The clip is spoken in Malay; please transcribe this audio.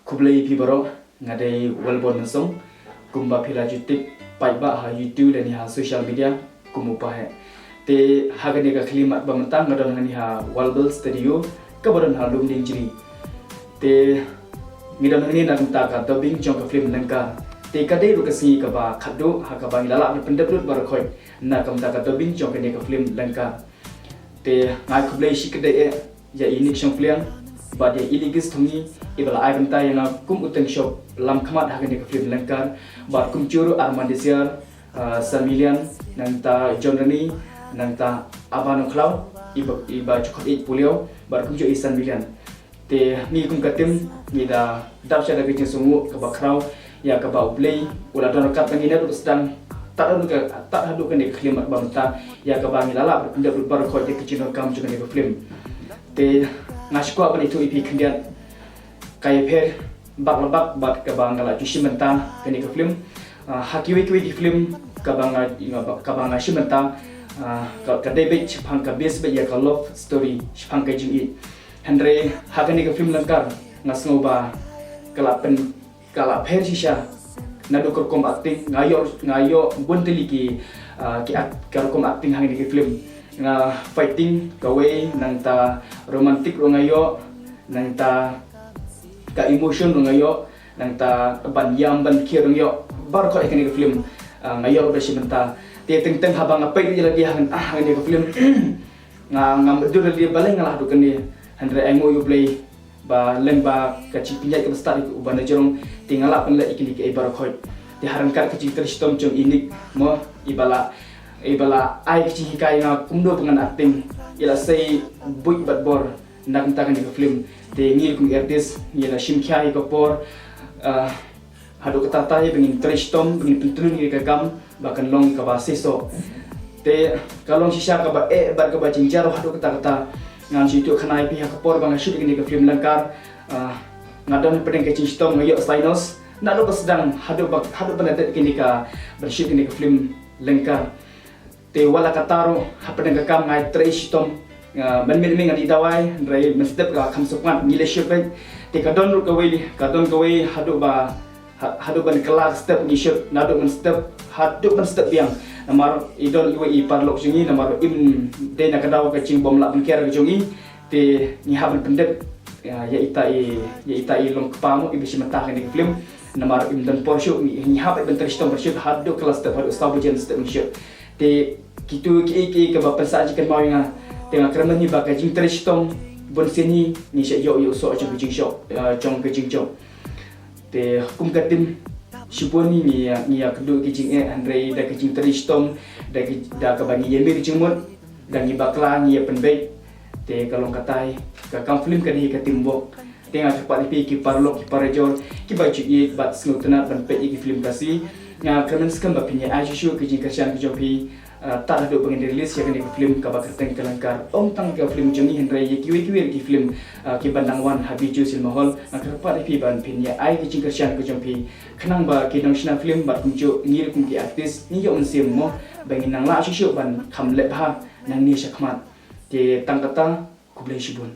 kublai pi borok ngadai walbon nasong kumba pila jutik paiba ha YouTube dan ha social media kumupa he te hagani ka klimat bamtang ngadon ngani ha walbel studio kabaron ha lum ding jiri te ngidon ngani nak ta ka dubbing jong ka film nangka te kadai ru kasi ka ba khaddo ha ka ba ngilala ni pendaplut bar khoi na kam ta ka dubbing jong ka ni ka film nangka te ngai kublai shi kadai ya ini shong film ba dia iligis thungi ibala ai banta yang kum uteng shop lam khamat hagani ka film nangka ba kum churu arman desiar Samilian nangta Jonrani nangta abano klau iba chukot ik pulio bar kum jo isan milian te mi kum katim mi da dapsha da gejeng sungu ka bakrau ya ka ba uplay ula don kat ngina ru sedang tak hadu kan di klimat bamta ya ka ba ngilala ndak bar ko je kecino kam juga ni film te ngashko apa itu ipi kendian kai pher bak lebak bat ka ba ngala jushi menta kan di film hakiwi di film kabanga shimenta ka debate chipang ka base ba ya ka love story chipang ka jing Henry hagani ka film langkar ngasngo ba kala pher shisha nadu kom acting ngayo bonteli ki kom acting hangani ka film nga fighting ka way nangta romantic ro ngayo nangta ka emotion ro ngayo nangta ban yam ban kir ngayo bar ko ikani ka film ngayo ba simenta te teng habang apai dia lagi hang ni ka film nga medur dia balai ngalah du kani Andre aingo you play ba lemba ka cipinjai ka start ku bana jorong tingala pen la ikini ke bar khoi te harangkar ka citar stom jong inik mo ibala ai ki hikai nga kumdo pengan acting ila sei bui bat bor nak ta ka film te ngir kum artist ila shimkhai ka por hadu katatai bengin tristom bengin pintrun ni kagam bahkan long ka basiso te kalong sisa ka ba bat ka ba jinjaro hadu kata ngan situ khanai pi hakapor bang shoot ni ka film langkar ngadon pedeng ke chistom ngayo sinos nado sedang hadu penadet kini ka bershoot ni ka film langkar te wala kataro hapedeng ka kam ngai tristom men ngadi dawai rai mestep ka khamsukmat ngile shepek te kadon ru ka wei hadu ban kelas step ni shot nado ban step hadu ban step yang namar idol iwe parlok jungi namar im de na kadaw ka ching bom la ban ker jungi te ni haban pendep ya ita i long kpamu ibisi mata ni film namar im dan porsho ni haban ban tristom porsho hadu kelas step hadu stabu jen step ni shot te kitu ki ka ba pensa jikan mau nga tengah kerana ni ba ka jing tristom bon seni ni sya yo so jing shot jong ke jing jong te kum katim shiponi ni ya kedu kijing Andre da kijing tristom da ka bani yemir jingmut da ni bakla ni ya penbei te kalong katai ka kam film ka di ka timbok tengah cepat di ki parlok ki parajor ki baju ye bat snutna ban pe ki film kasi nga kamen skam ba pinya ajishu kijing kasyan ki jopi tak ada pengen rilis ya kan film ka bakar teng kalangkar tang ka film jongi Henry ye ki film ki bandang wan habiju sil mahol nak pa di ban pinya ai ki kasyan ki jopi kenang ba ki national film bat kumjo ngir kum ki artis ni yo unsim mo bangin nang la shishu ban kam le ha nang ni shakmat te tang kata kublai shibun